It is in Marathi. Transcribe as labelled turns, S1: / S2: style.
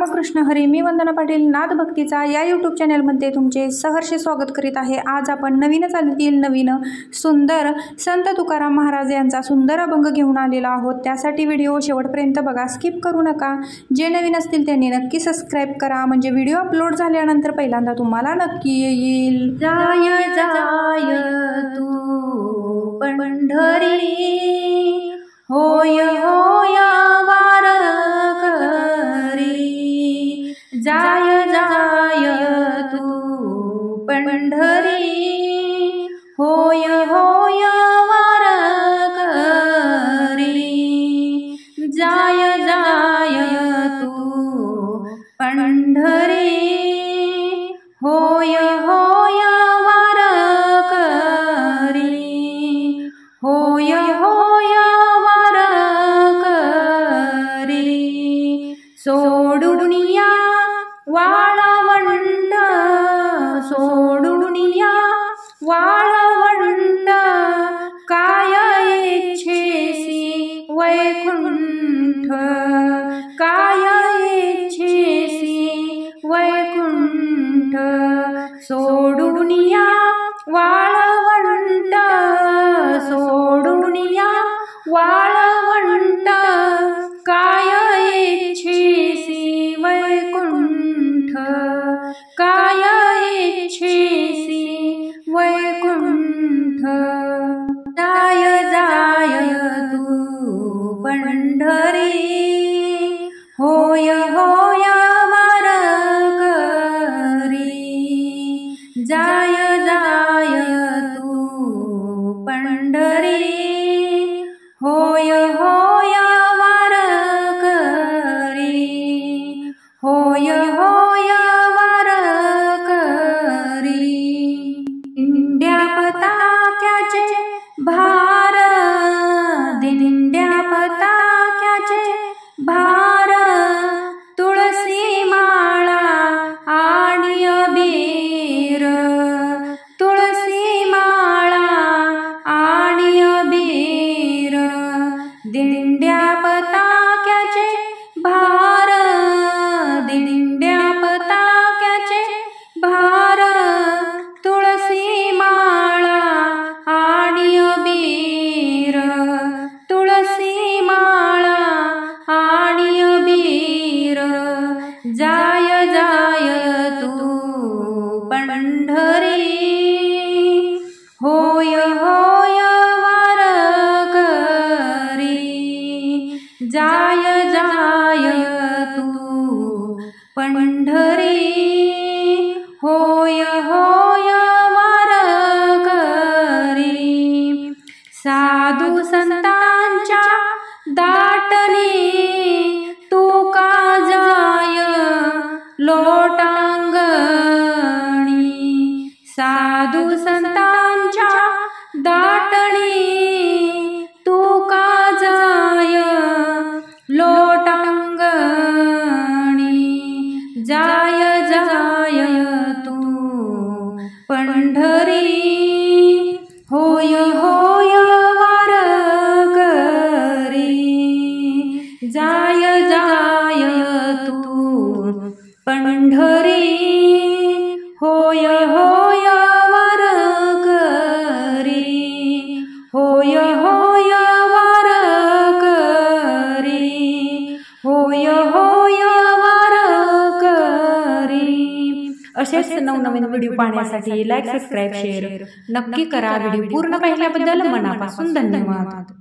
S1: रामकृष्ण हरी. मी वंदना पाटील नाद भक्तीचा या यूट्यूब चॅनलमध्ये तुमचे सहर्ष स्वागत करीत आहे. आज आपण नवीन सुंदर संत तुकाराम महाराज यांचा सुंदर अभंग घेऊन आलेला आहोत. त्यासाठी व्हिडिओ शेवटपर्यंत बघा, स्किप करू नका. जे नवीन असतील त्यांनी नक्की सबस्क्राईब करा, म्हणजे व्हिडिओ अपलोड झाल्यानंतर पहिल्यांदा तुम्हाला नक्की येईल.
S2: जाय जाय तू पंढरी, होय होय वारकरी. जाय जाय तू पंढरी, होय होय वारकरी. जाय जाय तू पंढरी, होय होय वारकरी. होय होय वारकरी. सोडून या वाळवंट, सोडून या वाळवंट. काय इच्छेसी वैकुंठ, काय इच्छेसी वैकुंठ. सोडून या वाळवंट, सोडून या वाळवंट. काय इच्छेसी वैकुंठ, काय इच्छेसी वैकुंठ. जाय जाय तू पंढरी, होय होय वारकरी. जाय जाय तू पंढरी, होय होय वारकरी. होय होय वारकरी. दिंड्या पताक्याचे भार, दिंड्या पताक्याचे भार. तुळसी माळा आणि अबीर, तुळसी माळा आणि अबीर. दिंड्या पताक्याचे भार, दिंड्या पताक्याचे भार. तुळसी माळा आणि अबीर, तुळसी माळा आणि अबीर. जाय जाय तू पंढरी, होय होय वारकरी. जाय जाय तू पंढरी, होय होय वारकरी. साधू संतांच्या दाटणी तू का जाय लोटांगणी. साधू संतांच्या दाटणी तू का जाय लोटांगणी. जाय जाय तू पंढरी, होय होय वारकरी. जाय जाय तू पंढरी, होय होय वारकरी. होय होय वारकरी. होय होय वारकरी.
S1: असेच नवनवीन व्हिडिओ पाहण्यासाठी लाईक, सबस्क्राईब, शेअर नक्की करा. व्हिडिओ पूर्ण पाहिल्याबद्दल मनापासून धन्यवाद.